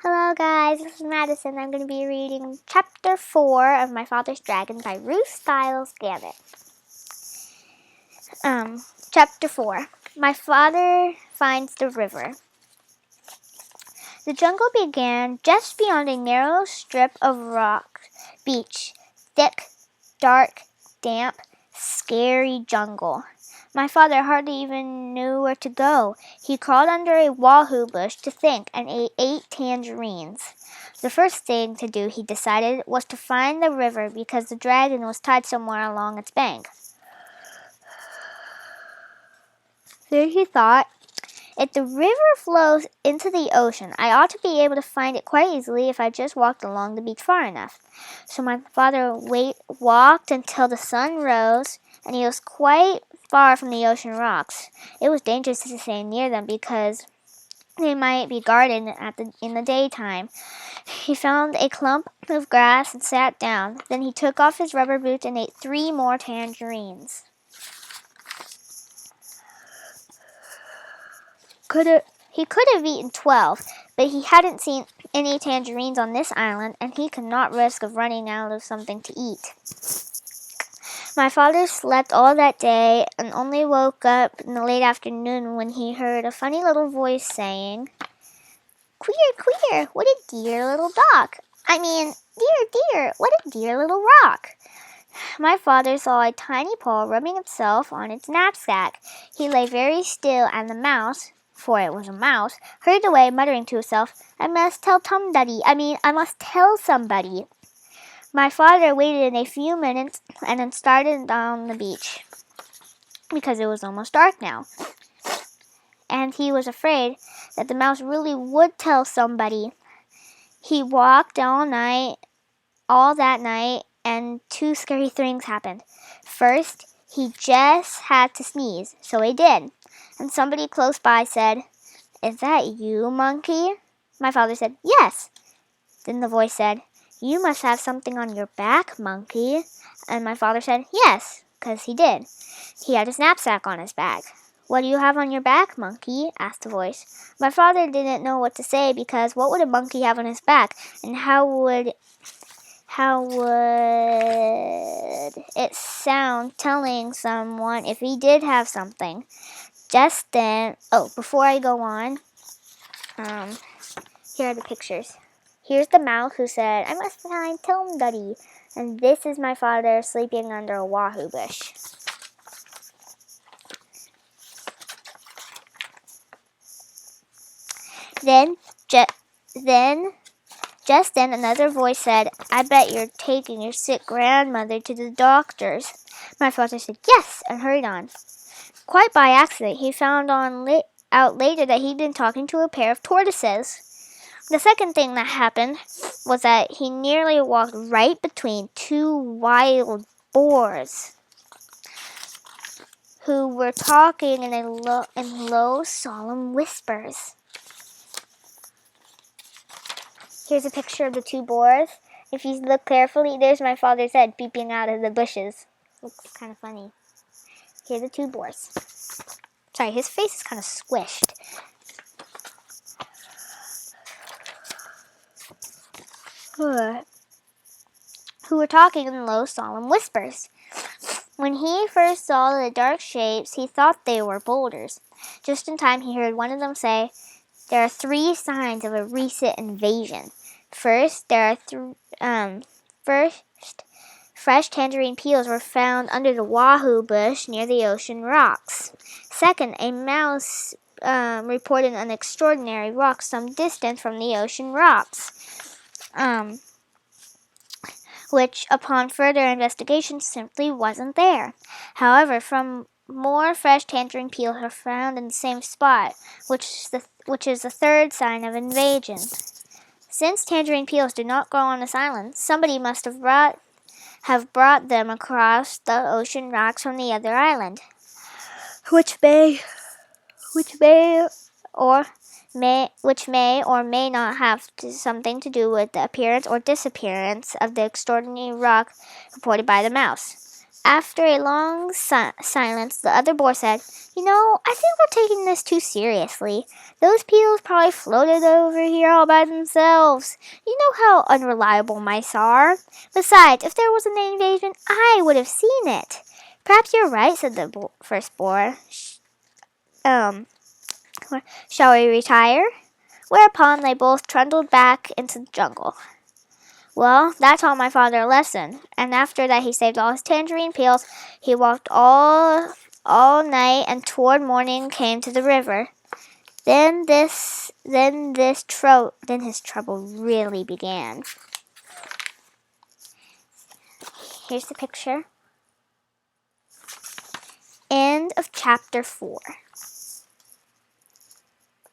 Hello guys, this is Madison. I'm going to be reading Chapter 4 of My Father's Dragon by Ruth, Stiles, Gannett. Chapter 4. My Father Finds the River. The jungle began just beyond a narrow strip of rock beach. Thick, dark, damp, scary jungle. My father hardly even knew where to go. He crawled under a wahoo bush to think and ate tangerines. The first thing to do, he decided, was to find the river because the dragon was tied somewhere along its bank. There he thought, if the river flows into the ocean, I ought to be able to find it quite easily if I just walked along the beach far enough. So my father walked until the sun rose, and he was quite far from the ocean rocks. It was dangerous to stay near them because they might be guarded in the daytime. He found a clump of grass and sat down. Then he took off his rubber boots and ate 3 more tangerines. He could have eaten 12, but he hadn't seen any tangerines on this island, and he could not risk of running out of something to eat. My father slept all that day and only woke up in the late afternoon when he heard a funny little voice saying, "Queer, queer, what a dear little dog. Dear, what a dear little rock." My father saw a tiny paw rubbing itself on its knapsack. He lay very still, and the mouse, for it was a mouse, hurried away, muttering to himself, I must tell somebody. My father waited a few minutes and then started down the beach, because it was almost dark now, and he was afraid that the mouse really would tell somebody. He walked all that night, and 2 scary things happened. First, he just had to sneeze, so he did, and somebody close by said, "Is that you, Monkey?" My father said, "Yes." Then the voice said, "You must have something on your back, Monkey." And my father said, "Yes," because he did. He had his knapsack on his back. "What do you have on your back, Monkey?" asked the voice. My father didn't know what to say, because what would a monkey have on his back, and how would it sound telling someone if he did have something? Just then, before I go on, here are the pictures. Here's the mouse who said, I must find somebody. And this is my father sleeping under a wahoo bush. Just then, another voice said, I bet you're taking your sick grandmother to the doctor's. My father said, yes, and hurried on. Quite by accident, he found out later that he'd been talking to a pair of tortoises. The second thing that happened was that he nearly walked right between 2 wild boars who were talking in low, solemn whispers. Here's a picture of the 2 boars. If you look carefully, there's my father's head peeping out of the bushes. Looks kind of funny. Here are the 2 boars. Sorry, his face is kind of squished. Who were talking in low, solemn whispers. When he first saw the dark shapes, he thought they were boulders. Just in time, he heard one of them say, there are 3 signs of a recent invasion. First, fresh tangerine peels were found under the wahoo bush near the ocean rocks. Second, a mouse reported an extraordinary rock some distance from the ocean rocks, which, upon further investigation, simply wasn't there. However, more fresh tangerine peels are found in the same spot, which is the 3rd sign of invasion. Since tangerine peels do not grow on this island, somebody must have brought them across the ocean rocks from the other island, which may or may not have something to do with the appearance or disappearance of the extraordinary rock reported by the mouse. After a long silence, the other boy said, I think we're taking this too seriously. Those beetles probably floated over here all by themselves. You know how unreliable mice are. Besides, if there was an invasion, I would have seen it. Perhaps you're right, said the first boy. Shall we retire? Whereupon they both trundled back into the jungle. Well, that taught my father a lesson, and after that he saved all his tangerine peels. He walked all night, and toward morning came to the river. Then his trouble really began. Here's the picture. End of chapter 4.